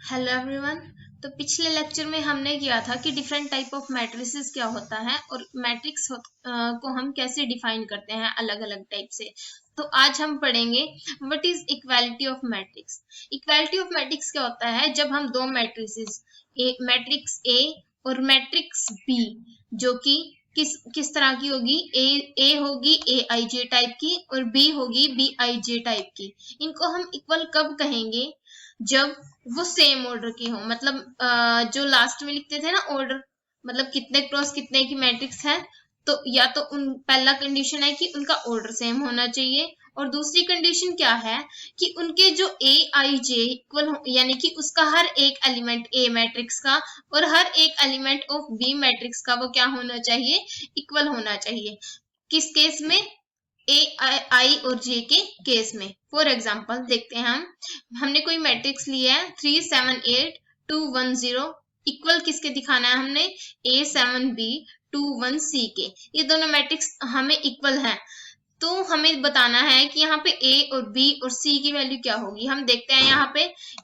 Hello everyone. तो पिछले lecture में हमने किया था कि डिफरेंट टाइप ऑफ मैट्रिसेस क्या होता है और मैट्रिक्स को हम कैसे डिफाइन करते हैं अलग अलग टाइप से। तो आज हम पढ़ेंगे what is equality of matrix. Equality of matrix क्या होता है, जब हम दो मैट्रिसेस मैट्रिक्स ए और मैट्रिक्स बी जो कि किस तरह की होगी, ए होगी ए आई जे टाइप की और बी होगी बी आई जे टाइप की, इनको हम इक्वल कब कहेंगे, जब वो सेम ऑर्डर की हो। मतलब जो लास्ट में लिखते थे ना ऑर्डर, मतलब कितने क्रॉस कितने की मैट्रिक्स है, तो या तो उन पहला कंडीशन है कि उनका ऑर्डर सेम होना चाहिए, और दूसरी कंडीशन क्या है कि उनके जो ए आई जे इक्वल हो, यानी कि उसका हर एक एलिमेंट ए मैट्रिक्स का और हर एक एलिमेंट ऑफ बी मैट्रिक्स का वो क्या होना चाहिए, इक्वल होना चाहिए। किस केस में, ए आई और जे के केस में। फॉर एग्जाम्पल देखते हैं हमने कोई मैट्रिक्स लिया है 3 7 8 2 1 0, इक्वल किसके दिखाना है हमने, ए 7 बी 2 1 सी के। ये दोनों मैट्रिक्स हमें इक्वल हैं, तो हमें बताना है कि यहाँ पे ए और बी और सी की वैल्यू क्या होगी। हम देखते हैं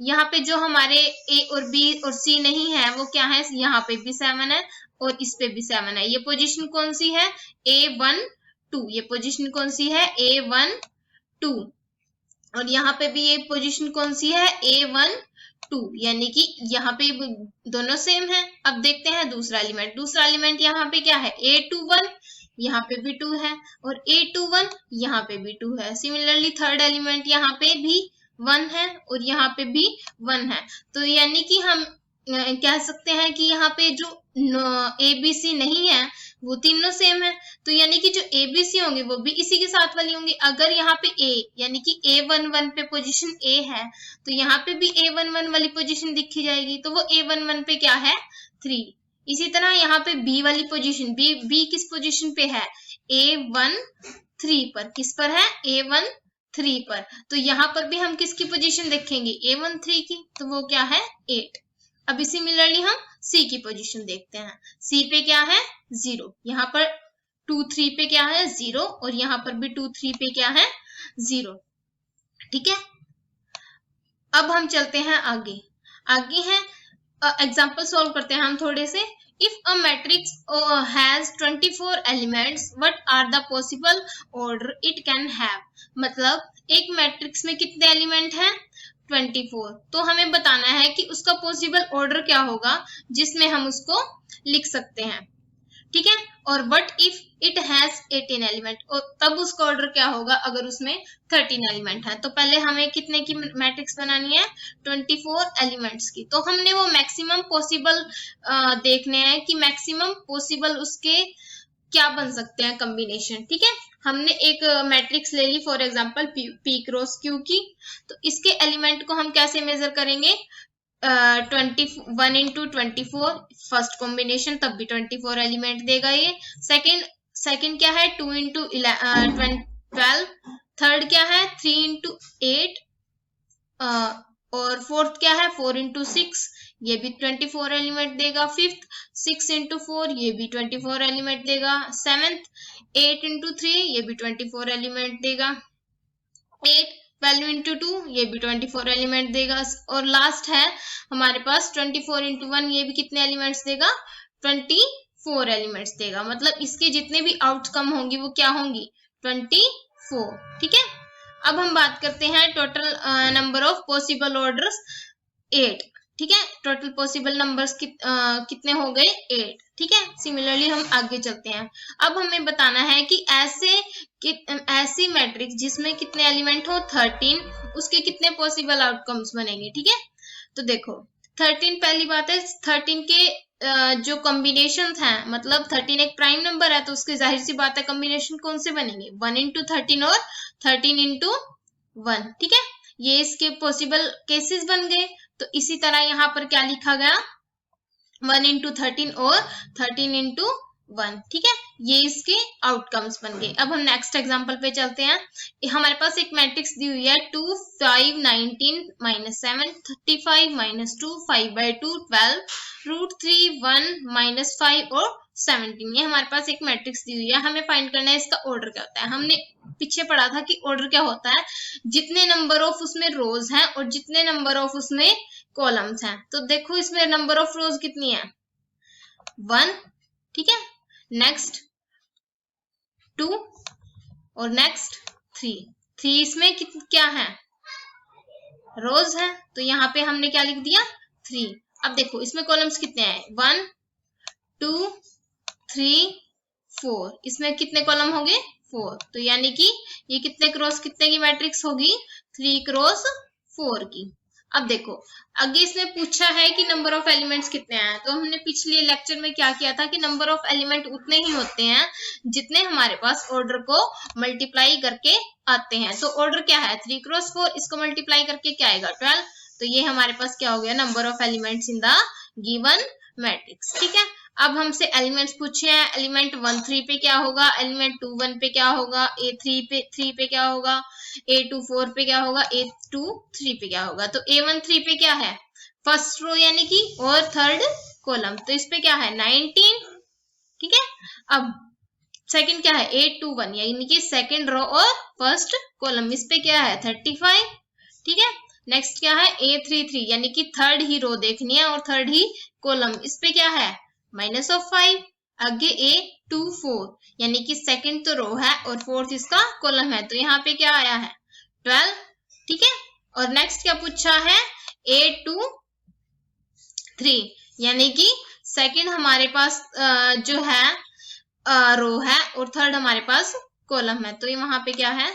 यहाँ पे जो हमारे ए और बी और सी नहीं है वो क्या है, यहाँ पे भी 7 है और इस पे भी 7 है। ये पोजीशन कौन सी है, A1 2, ये पोजीशन कौन सी है, A1 2, और यहाँ पे भी ये पोजीशन कौन सी है, A1 2, यानी कि यहाँ पे दोनों सेम है। अब देखते हैं दूसरा एलिमेंट यहाँ पे क्या है, A21, यहाँ पे भी 2 है और A21 यहाँ पे भी 2 है। सिमिलरली थर्ड एलिमेंट यहाँ पे भी 1 है और यहाँ पे भी 1 है। तो यानी कि हम कह सकते हैं कि यहाँ पे जो ए बी सी नहीं है वो तीनों सेम है, तो यानी कि जो ए बी सी होंगे वो भी इसी के साथ वाली होंगी। अगर यहाँ पे ए यानी कि A11 पे पोजीशन ए है तो यहाँ पे भी A11 वाली पोजीशन दिखी जाएगी, तो वो A11 पे क्या है, 3। इसी तरह यहाँ पे बी वाली पोजीशन, बी किस पोजीशन पे है, A13 पर, किस पर है, A13 पर, तो यहाँ पर भी हम किसकी पोजीशन देखेंगे, A13 की, तो वो क्या है, 8। अभी सिमिलरली हम सी की पोजीशन देखते हैं, सी पे क्या है, 0, यहाँ पर 2 3 पे क्या है, 0, और यहाँ पर भी 2 3 पे क्या है, 0। ठीक है, अब हम चलते हैं आगे है एग्जाम्पल सॉल्व करते हैं हम थोड़े से। If a matrix has 24 elements, what are the possible order it can have. मतलब एक मैट्रिक्स में कितने एलिमेंट हैं, 24, तो हमें बताना है कि उसका पॉसिबल ऑर्डर क्या होगा जिसमें हम उसको लिख सकते हैं। ठीक है, और what if it has 18 element, और तब उसका ऑर्डर क्या होगा अगर उसमें 13 एलिमेंट है। तो पहले हमें कितने की मैट्रिक्स बनानी है, 24 एलिमेंट्स की। तो हमने वो मैक्सिमम पॉसिबल देखने हैं कि मैक्सिमम पॉसिबल उसके क्या बन सकते हैं कॉम्बिनेशन। ठीक है, हमने एक मैट्रिक्स ले ली for example P cross Q की, तो इसके एलिमेंट को हम कैसे मेजर करेंगे, 21 इंटू 24 फर्स्ट कॉम्बिनेशन, तब भी 24 एलिमेंट देगा ये। सेकंड क्या है, 2 इंटू 12, थर्ड क्या है 3 इंटू 8, और फोर्थ क्या है 4 इंटू 6, ये भी 24 एलिमेंट देगा। फिफ्थ 6 इंटू 4, ये भी 24 एलिमेंट देगा। सेवेंथ 8 इंटू 3, ये भी 24 एलिमेंट देगा। 8 12 इंटू 2, ये भी 24 एलिमेंट देगा। और लास्ट है हमारे पास 24 इंटू 1, ये भी कितने एलिमेंट्स देगा, 24 एलिमेंट्स देगा। मतलब इसके जितने भी आउटकम होंगी वो क्या होंगी, 24। ठीक है, अब हम बात करते हैं total number of possible orders, 8। ठीक है, टोटल पॉसिबल नंबर्स कितने हो गए, 8। ठीक है, सिमिलरली हम आगे चलते हैं। अब हमें बताना है कि ऐसी मैट्रिक्स जिसमें कितने एलिमेंट हो, 13, उसके कितने पॉसिबल आउटकम्स बनेंगे। ठीक है, तो देखो 13, पहली बात है 13 के जो कॉम्बिनेशन हैं, मतलब 13 एक प्राइम नंबर है तो उसकी जाहिर सी बात है कॉम्बिनेशन कौन से बनेंगे, 1 इंटू 13 और 13 इंटू 1। ठीक है, ये इसके पॉसिबल केसेस बन गए। तो इसी तरह यहाँ पर क्या लिखा गया, 1 इंटू 13 और 13 इंटू 1। ठीक है, ये इसके आउटकम्स बन गए। अब हम नेक्स्ट एग्जांपल पे चलते हैं। हमारे पास एक मैट्रिक्स दी हुई है 2 5 19 -7 35 -2 5/2 12 √3 1 -5 और 17। ये हमारे पास एक मैट्रिक्स दी हुई है, हमें फाइंड करना है इसका ऑर्डर क्या होता है। हमने पीछे पढ़ा था कि ऑर्डर क्या होता है, जितने नंबर ऑफ उसमें रोज हैं और जितने नंबर ऑफ उसमें कॉलम्स हैं। तो देखो इसमें नंबर ऑफ रोज कितनी है, 1, ठीक है, नेक्स्ट 2 और नेक्स्ट 3 इसमें क्या है, रोज है, तो यहाँ पे हमने क्या लिख दिया 3। अब देखो इसमें कॉलम्स कितने हैं, 1 2 3 4, इसमें कितने कॉलम हो गए 4, तो यानी कि ये कितने क्रॉस कितने की मैट्रिक्स होगी, 3 क्रॉस 4 की। अब देखो आगे इसने पूछा है कि नंबर ऑफ एलिमेंट्स कितने हैं, तो हमने पिछले लेक्चर में क्या किया था कि नंबर ऑफ एलिमेंट उतने ही होते हैं जितने हमारे पास ऑर्डर को मल्टीप्लाई करके आते हैं। तो ऑर्डर क्या है 3 क्रॉस 4, इसको मल्टीप्लाई करके क्या आएगा 12, तो ये हमारे पास क्या हो गया number of elements in the given matrix, ठीक है। अब हमसे एलिमेंट्स पूछे हैं, एलिमेंट 1 3 पे क्या होगा, एलिमेंट 2 1 पे क्या होगा, A3 पे क्या होगा, A2 4 पे क्या होगा, A2 3 पे क्या होगा। तो A1 3 पे क्या है, फर्स्ट रो यानी कि और थर्ड कॉलम, तो इस पे क्या है 19, ठीक है। अब सेकंड क्या है A2 1 यानी कि सेकंड रो और फर्स्ट कॉलम, इस पे क्या है 35, ठीक है। नेक्स्ट क्या है A3 3 यानी कि थर्ड ही रो देखनी है और थर्ड ही कॉलम, इस पे क्या है -5। आगे A2 4 यानी कि सेकंड तो रो है और फोर्थ इसका कॉलम है, तो यहाँ पे क्या आया है 12, ठीक है। और नेक्स्ट क्या पूछा है A2 3 यानी कि सेकंड हमारे पास जो है रो है और थर्ड हमारे पास कॉलम है, तो ये वहां पे क्या है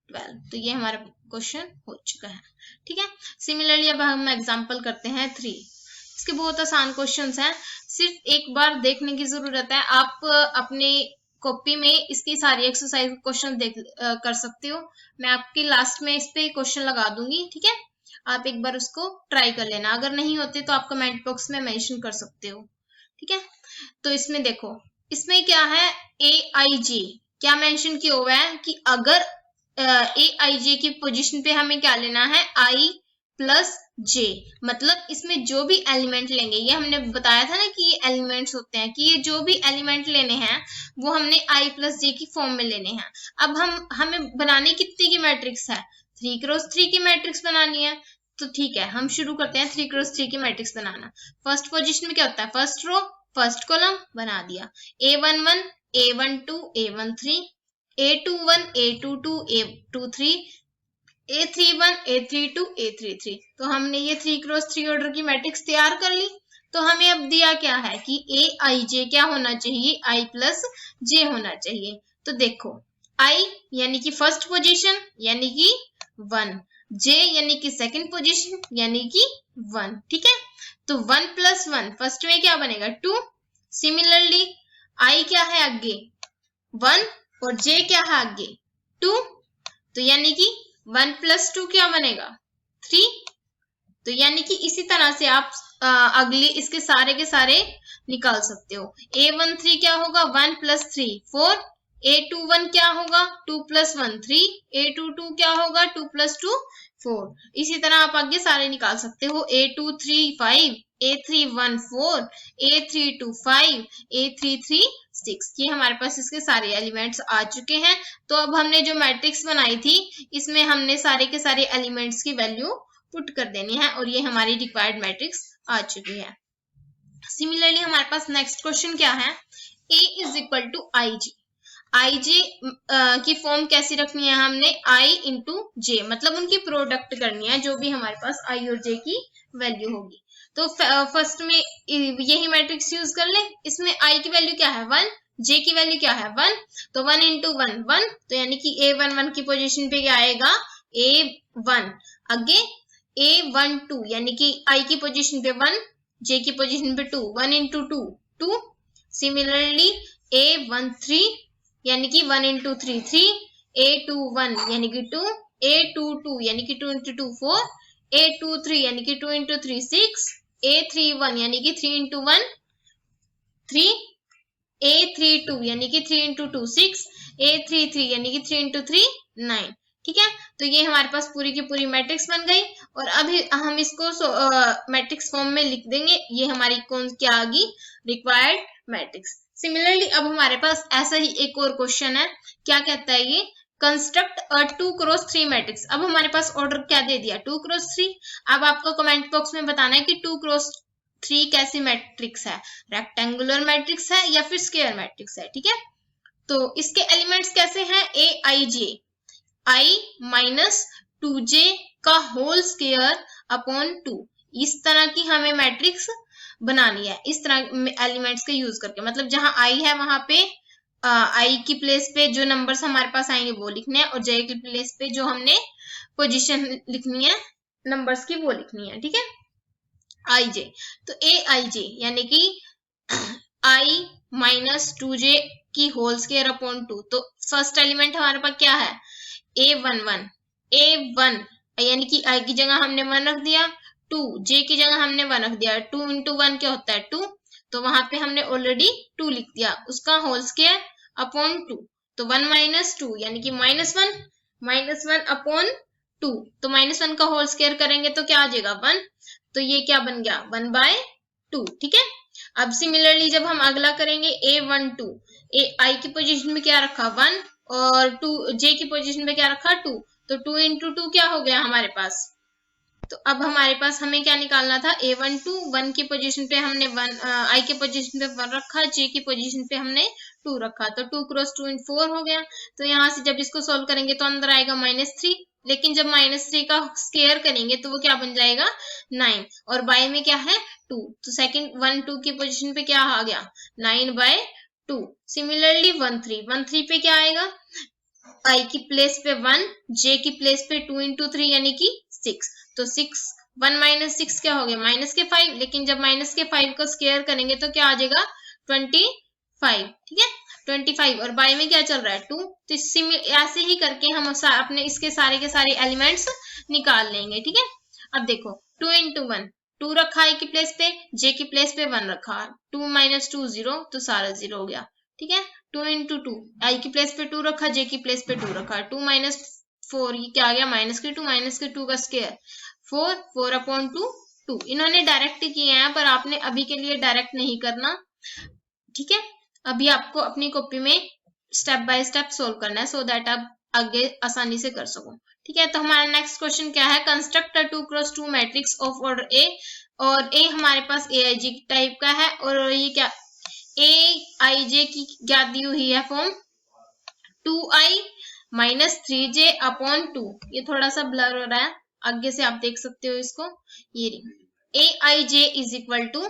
12, तो ये हमारा क्वेश्चन हो चुका है, ठीक है। सिमिलरली अब हम एग्जांपल करते हैं 3, इसके बहुत आसान क्वेश्चंस हैं, सिर्फ एक बार देखने की जरूरत है। आप अपने कॉपी में इसकी सारी एक्सरसाइज क्वेश्चन कर सकते हो, मैं आपके लास्ट में इस पे क्वेश्चन लगा दूंगी, ठीक है। आप एक बार उसको ट्राई कर लेना, अगर नहीं होते तो आप कमेंट बॉक्स में मेंशन कर सकते हो, ठीक है। तो इसमें देखो इसमें क्या है AIJ क्या मेंशन किया हुआ है कि अगर AIJ की पोजीशन पे हमें क्या लेना है I प्लस J, मतलब इसमें जो भी एलिमेंट लेंगे, ये हमने बताया था ना कि ये एलिमेंट्स होते हैं कि ये जो भी एलिमेंट लेने हैं वो हमने I प्लस J की फॉर्म में लेने हैं। अब हमें बनानी कितने की मैट्रिक्स है 3 क्रॉस 3 की मैट्रिक्स बनानी है, तो ठीक है हम शुरू करते हैं 3 क्रॉस 3 की मैट्रिक्स बनाना। फर्स्ट पोजीशन में क्या होता है फर्स्ट रो फर्स्ट कॉलम बना दिया, A11 A12 A13 A21 A22 A23 A31 A32 A33, तो हमने ये 3 क्रॉस 3 ऑर्डर की मैट्रिक्स तैयार कर ली। तो हमें अब दिया क्या है कि AIJ क्या होना चाहिए I प्लस J होना चाहिए। तो देखो I यानी कि फर्स्ट पोजीशन यानी कि 1, J यानी कि सेकंड पोजीशन यानी कि 1, ठीक है। तो 1 प्लस 1 फर्स्ट में क्या बनेगा 2, सिमिलरली I क्या है आगे 1 और J क्या है आगे 2, तो यानी कि 1 प्लस 2 क्या बनेगा 3, तो यानी कि इसी तरह से आप अगले इसके सारे के सारे निकाल सकते हो। A13 क्या होगा 1 प्लस 3 4, A21 क्या होगा 2 प्लस 1 3, A22 क्या होगा 2 प्लस 2 4, इसी तरह आप आगे सारे निकाल सकते हो। A23 5, A31 4, A32 5, A33 6, ये हमारे पास इसके सारे एलिमेंट्स आ चुके हैं। तो अब हमने जो मैट्रिक्स बनाई थी इसमें हमने सारे के सारे एलिमेंट्स की वैल्यू पुट कर देनी है और ये हमारी रिक्वायर्ड मैट्रिक्स आ चुकी है। सिमिलरली हमारे पास नेक्स्ट क्वेश्चन क्या है A is equal to IJ की फॉर्म कैसी रखनी है हमने I इंटू J, मतलब उनकी प्रोडक्ट करनी है जो भी हमारे पास I और J की वैल्यू होगी। तो फर्स्ट में यही मैट्रिक्स यूज कर ले, इसमें I की वैल्यू क्या है 1, J की वैल्यू क्या है 1, तो 1 इंटू 1 1, तो यानी कि A11 की पोजीशन पे क्या आएगा A1, आगे A12 यानी कि I की पोजीशन पे 1, J की पोजीशन पे 2, 1 इंटू 2 2, सिमिलरली A13 यानी कि 1 इंटू 3 3, A21 यानी कि 2, A22 यानी कि 2 इंटू 2 4, A23 यानी कि 2 इंटू 3 6, A31 यानी कि 3 इंटू 1 3, A32 यानी कि 3 इंटू 2 6, A33 यानी कि 3 इंटू 3 9, ठीक है। तो ये हमारे पास पूरी की पूरी मैट्रिक्स बन गई और अभी हम इसको मैट्रिक्स फॉर्म में लिख देंगे, ये हमारी कौन क्या आ गई रिक्वायर्ड मैट्रिक्स। सिमिलरली अब हमारे पास ऐसा ही एक और क्वेश्चन है, क्या कहता है ये कंस्ट्रक्ट अ 2x3 मैट्रिक्स। अब हमारे पास ऑर्डर क्या दे दिया, 2x3। अब आपको कमेंट बॉक्स में बताना है कि 2x3 कैसी मैट्रिक्स है, रेक्टेंगुलर मैट्रिक्स है या फिर स्क्वायर मैट्रिक्स है। ठीक है, तो इसके एलिमेंट्स कैसे हैं, ए आई जे, आई माइनस 2j का होल स्क्वायर अपॉन 2। इस तरह की हमें मैट्रिक्स बनानी है, इस तरह एलिमेंट्स के यूज करके। मतलब जहां आई है वहां पे आई की प्लेस पे जो नंबर्स हमारे पास आएंगे वो लिखने हैं, और जे की प्लेस पे जो हमने पोजीशन लिखनी है नंबर्स की वो लिखनी है। ठीक है, आई जे, तो ए आई जे यानी कि आई माइनस 2j की होल स्क्वायर अपॉन 2। तो फर्स्ट एलिमेंट हमारे पास क्या है, A11, A1 यानी कि आई की जगह हमने 1 रख दिया, 2 जे की जगह हमने 1 रख दिया, 2 इंटू 1 क्या होता है 2, तो वहां पे हमने ऑलरेडी 2 लिख दिया, उसका होल स्क्वायर अपॉन 2। तो 1 माइनस 2 यानी कि -1 अपॉन 2, तो -1 का होल स्क्वायर करेंगे तो क्या आ जाएगा 1, तो ये क्या बन गया 1/2। ठीक है, अब सिमिलरली जब हम अगला करेंगे A12, आई की पोजीशन में क्या रखा 1 और 2 जे की पोजीशन में क्या रखा 2, तो 2 इंटू 2 क्या हो गया हमारे पास। तो अब हमारे पास हमें क्या निकालना था, A12 1 की पोजीशन पे हमने 1, आई के पोजीशन पे 1 रखा, जे की पोजीशन पे हमने 2 रखा, तो 2 क्रॉस 2 4 हो गया। तो यहाँ से जब इसको सोल्व करेंगे तो अंदर आएगा -3, लेकिन जब -3 का स्क्वायर करेंगे तो वो क्या बन जाएगा 9, और बाय में क्या है 2, तो सेकंड 1 2 की पोजीशन पे क्या आ गया 9/2। सिमिलरली 1 3 पे क्या आएगा, आई की प्लेस पे 1, जे की प्लेस पे 2 इंटू 3 यानी कि 6, तो 6 1 माइनस 6 क्या हो गया -5, लेकिन जब -5 को स्क्वायर करेंगे तो क्या आ जाएगा 25। ठीक है, 25, और बाय में क्या चल रहा है 2, तो ऐसे ही करके हम अपने इसके सारे के सारे एलिमेंट्स निकाल लेंगे। ठीक है, अब देखो 2 इंटू 1 2 रखा आई की प्लेस पे, जे की प्लेस पे 1 रखा, 2 माइनस 2 0, तो सारा 0 हो गया। ठीक है, 2 इंटू 2 आई की प्लेस पे 2 रखा, जे की प्लेस पे 2 रखा, 2 माइनस 4 ये क्या आ गया -2 का स्क्वायर 4 अपॉन 2। इन्होंने डायरेक्ट किए हैं पर आपने अभी के लिए डायरेक्ट नहीं करना। ठीक है, अभी आपको अपनी कॉपी में स्टेप बाय स्टेप सोल्व करना है, सो दैट आप आगे आसानी से कर सको। ठीक है, तो हमारा नेक्स्ट क्वेश्चन क्या है, construct a 2x2 matrix of order A, और ए हमारे पास AIJ टाइप का है, और ये क्या AIJ की क्या दी हुई है form 2i minus 3j upon 2। ये थोड़ा सा ब्लर हो रहा है, आगे से आप देख सकते हो इसको, ये AIJ is equal to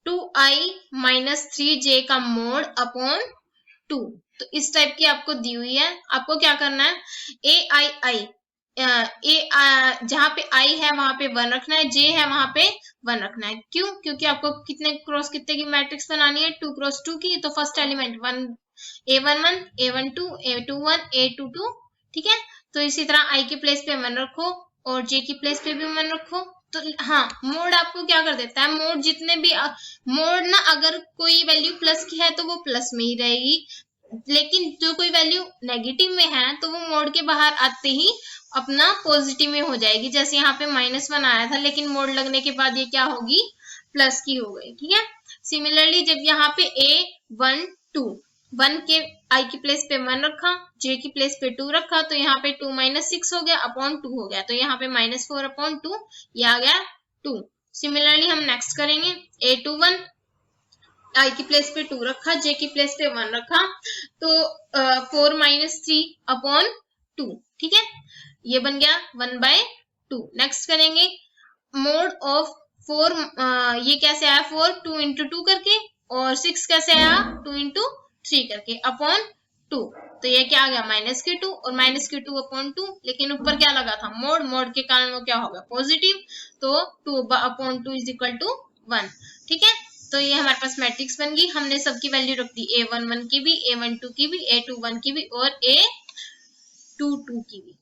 2i minus 3j का मोड अपॉन 2। तो इस टाइप की आपको दी हुई है, आपको क्या करना है जहां पे i है वहां पे 1 रखना है, j है वहां पे 1 रखना है। क्यों, क्योंकि आपको कितने क्रॉस कितने की मैट्रिक्स बनानी है 2 क्रॉस 2 की, तो first element A11 A12 A21 A22। ठीक है, तो इसी तरह i की प्लेस पे 1 रखो और j की प्लेस पे भी 1 रखो। तो हाँ, मोड आपको क्या कर देता है, मोड जितने भी मोड ना, अगर कोई वैल्यू प्लस की है तो वो प्लस में ही रहेगी, लेकिन जो कोई वैल्यू नेगेटिव में है तो वो मोड के बाहर आते ही अपना पॉजिटिव में हो जाएगी। जैसे यहाँ पे -1 आया था, लेकिन मोड लगने के बाद ये क्या होगी प्लस की हो गई। ठीक है, सिमिलरली जब यहाँ पे A12 1 के आई की प्लेस पे 1 रखा, जे की प्लेस पे 2 रखा, तो यहाँ पे 2 माइनस 6 हो गया अपॉन 2 हो गया, तो यहाँ पे -4 अपॉन 2 ये आ गया 2। सिमिलरली हम नेक्स्ट करेंगे A21 आई की प्लेस पे 2 रखा, जे की प्लेस पे 1 रखा, तो 4 माइनस 3 अपॉन 2। ठीक है, ये बन गया 1/2। नेक्स्ट करेंगे मोड ऑफ 4, ये कैसे आया 4 2 इंटू 2 करके, और 6 कैसे आया 2 इंटू 3 करके अपॉन 2। तो ये क्या आ गया -2 और -2 अपॉन 2, लेकिन ऊपर क्या लगा था मोड के कारण वो क्या होगा पॉजिटिव, तो 2 अपॉन 2 इज इक्वल टू 1। ठीक है, तो ये हमारे पास मैट्रिक्स बन गई, हमने सबकी वैल्यू रख दी A11 की भी, A12 की भी, A21 की भी और A22 की भी।